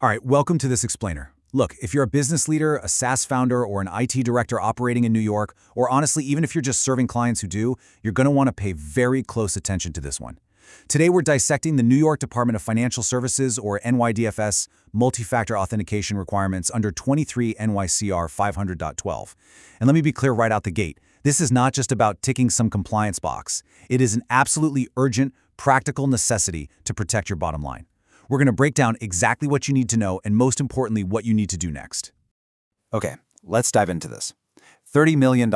All right, welcome to this explainer. Look, if you're a business leader, a SaaS founder, or an IT director operating in New York, or honestly, even if you're just serving clients who do, you're going to want to pay very close attention to this one. Today, we're dissecting the New York Department of Financial Services, or NYDFS, multi-factor authentication requirements under 23 NYCRR 500.12. And let me be clear right out the gate. This is not just about ticking some compliance box. It is an absolutely urgent, practical necessity to protect your bottom line. We're going to break down exactly what you need to know and, most importantly, what you need to do next. Okay, let's dive into this. $30 million.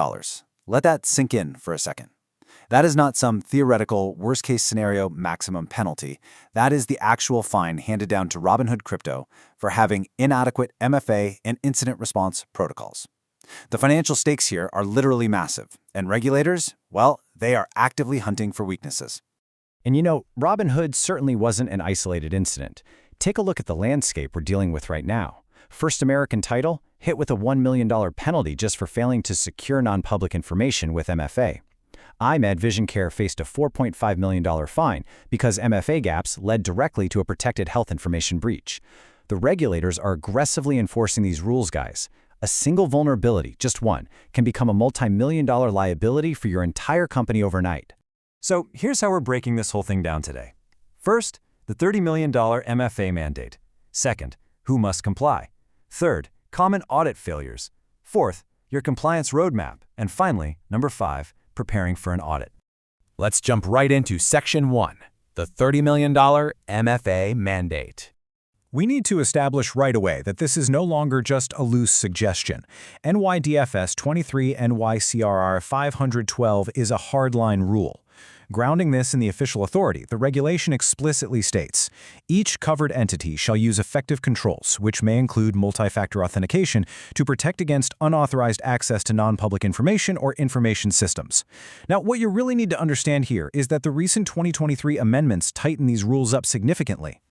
Let that sink in for a second. That is not some theoretical worst-case scenario maximum penalty. That is the actual fine handed down to Robinhood Crypto for having inadequate MFA and incident response protocols. The financial stakes here are literally massive, and regulators, well, they are actively hunting for weaknesses. And you know, Robinhood certainly wasn't an isolated incident. Take a look at the landscape we're dealing with right now. First American Title hit with a $1 million penalty just for failing to secure non-public information with MFA. iMed Vision Care faced a $4.5 million fine because MFA gaps led directly to a protected health information breach. The regulators are aggressively enforcing these rules, guys. A single vulnerability, just one, can become a multi-million-dollar liability for your entire company overnight. So here's how we're breaking this whole thing down today. First, the $30 million MFA mandate. Second, who must comply. Third, common audit failures. Fourth, your compliance roadmap. And finally, number 5, preparing for an audit. Let's jump right into Section 1, the $30 million MFA mandate. We need to establish right away that this is no longer just a loose suggestion. NYDFS 23 NYCRR 500.12 is a hardline rule. Grounding this in the official authority, the regulation explicitly states, each covered entity shall use effective controls, which may include multi-factor authentication, to protect against unauthorized access to non-public information or information systems. Now, what you really need to understand here is that the recent 2023 amendments tighten these rules up significantly.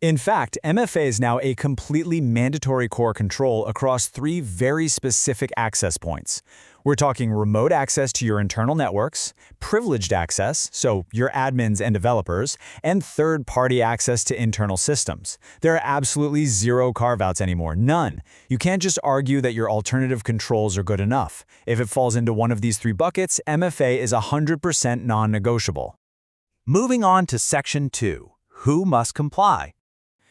In fact, MFA is now a completely mandatory core control across 3 very specific access points. We're talking remote access to your internal networks, privileged access, so your admins and developers, and third-party access to internal systems. There are absolutely zero carve-outs anymore, none. You can't just argue that your alternative controls are good enough. If it falls into one of these 3 buckets, MFA is 100% non-negotiable. Moving on to Section 2, who must comply.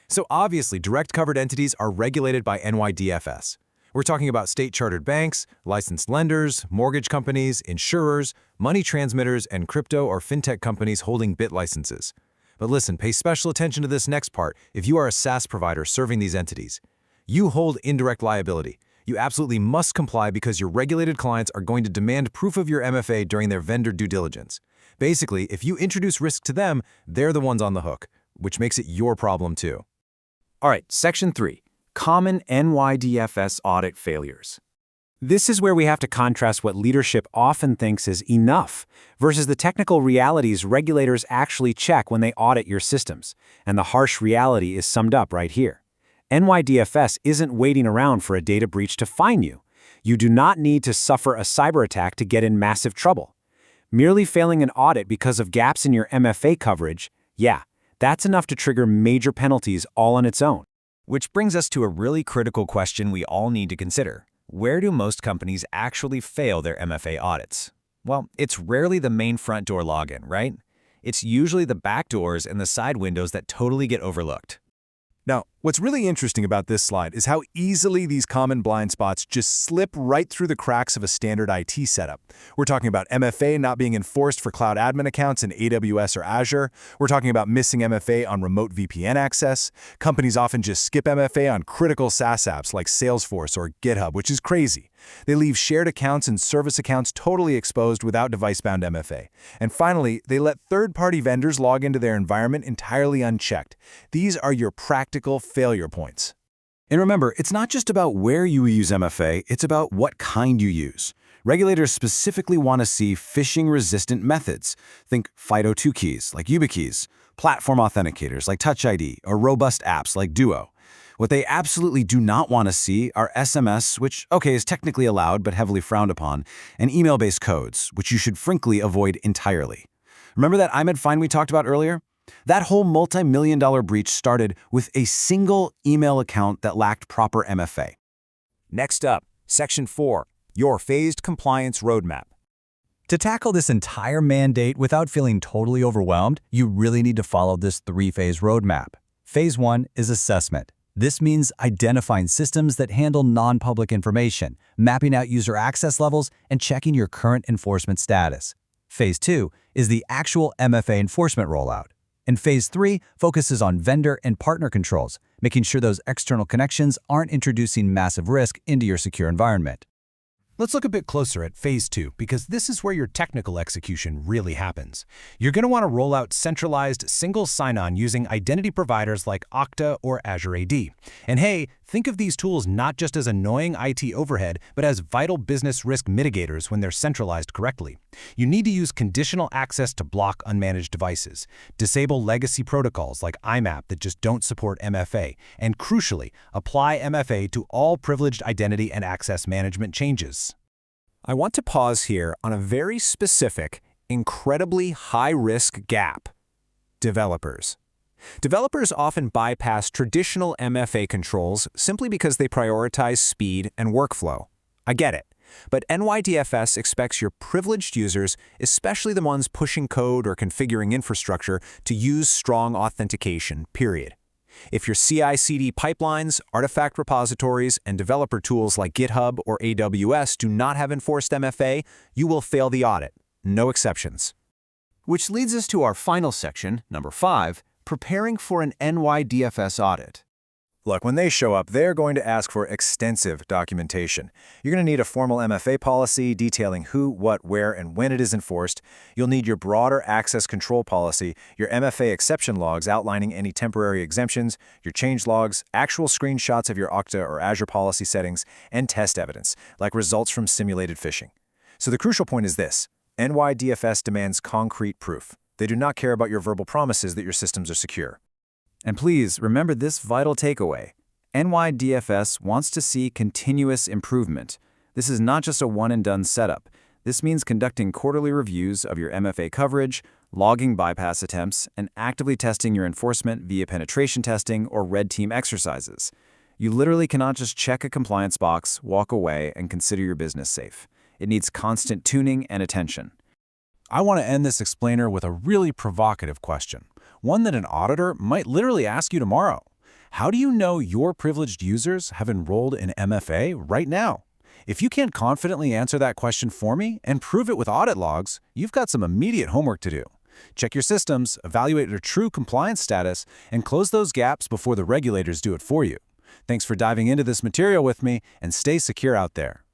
So obviously, direct covered entities are regulated by NYDFS. We're talking about state-chartered banks, licensed lenders, mortgage companies, insurers, money transmitters, and crypto or fintech companies holding BIT licenses. But listen, pay special attention to this next part if you are a SaaS provider serving these entities. You hold indirect liability. You absolutely must comply because your regulated clients are going to demand proof of your MFA during their vendor due diligence. Basically, if you introduce risk to them, they're the ones on the hook, which makes it your problem too. All right, Section 3, common NYDFS audit failures. This is where we have to contrast what leadership often thinks is enough versus the technical realities regulators actually check when they audit your systems. And the harsh reality is summed up right here. NYDFS isn't waiting around for a data breach to fine you. You do not need to suffer a cyber attack to get in massive trouble. Merely failing an audit because of gaps in your MFA coverage, yeah, that's enough to trigger major penalties all on its own. Which brings us to a really critical question we all need to consider. Where do most companies actually fail their MFA audits? Well, it's rarely the main front door login, right? It's usually the back doors and the side windows that totally get overlooked. Now, what's really interesting about this slide is how easily these common blind spots just slip right through the cracks of a standard IT setup. We're talking about MFA not being enforced for cloud admin accounts in AWS or Azure. We're talking about missing MFA on remote VPN access. Companies often just skip MFA on critical SaaS apps like Salesforce or GitHub, which is crazy. They leave shared accounts and service accounts totally exposed without device-bound MFA. And finally, they let third-party vendors log into their environment entirely unchecked. These are your practical failure points. And remember, it's not just about where you use MFA, it's about what kind you use. Regulators specifically want to see phishing-resistant methods. Think FIDO2 keys like YubiKeys, platform authenticators like Touch ID, or robust apps like Duo. What they absolutely do not want to see are SMS, which, okay, is technically allowed but heavily frowned upon, and email-based codes, which you should frankly avoid entirely. Remember that iMed fine we talked about earlier? That whole multi-million-dollar breach started with a single email account that lacked proper MFA. Next up, Section 4, your phased compliance roadmap. To tackle this entire mandate without feeling totally overwhelmed, you really need to follow this three-phase roadmap. Phase 1 is assessment. This means identifying systems that handle non-public information, mapping out user access levels, and checking your current enforcement status. Phase 2 is the actual MFA enforcement rollout. And Phase 3 focuses on vendor and partner controls, making sure those external connections aren't introducing massive risk into your secure environment. Let's look a bit closer at Phase 2, because this is where your technical execution really happens. You're going to want to roll out centralized single sign-on using identity providers like Okta or Azure AD. And hey, think of these tools not just as annoying IT overhead, but as vital business risk mitigators when they're centralized correctly. You need to use conditional access to block unmanaged devices, disable legacy protocols like IMAP that just don't support MFA, and crucially, apply MFA to all privileged identity and access management changes. I want to pause here on a very specific, incredibly high-risk gap. Developers. Developers often bypass traditional MFA controls simply because they prioritize speed and workflow. I get it. But NYDFS expects your privileged users, especially the ones pushing code or configuring infrastructure, to use strong authentication, period. If your CI/CD pipelines, artifact repositories, and developer tools like GitHub or AWS do not have enforced MFA, you will fail the audit. No exceptions. Which leads us to our final section, number 5, preparing for an NYDFS audit. Look, when they show up, they're going to ask for extensive documentation. You're going to need a formal MFA policy detailing who, what, where, and when it is enforced. You'll need your broader access control policy, your MFA exception logs outlining any temporary exemptions, your change logs, actual screenshots of your Okta or Azure policy settings, and test evidence, like results from simulated phishing. So the crucial point is this: NYDFS demands concrete proof. They do not care about your verbal promises that your systems are secure. And please remember this vital takeaway. NYDFS wants to see continuous improvement. This is not just a one-and-done setup. This means conducting quarterly reviews of your MFA coverage, logging bypass attempts, and actively testing your enforcement via penetration testing or red team exercises. You literally cannot just check a compliance box, walk away, and consider your business safe. It needs constant tuning and attention. I want to end this explainer with a really provocative question, one that an auditor might literally ask you tomorrow. How do you know your privileged users have enrolled in MFA right now? If you can't confidently answer that question for me and prove it with audit logs, you've got some immediate homework to do. Check your systems, evaluate your true compliance status, and close those gaps before the regulators do it for you. Thanks for diving into this material with me, and stay secure out there.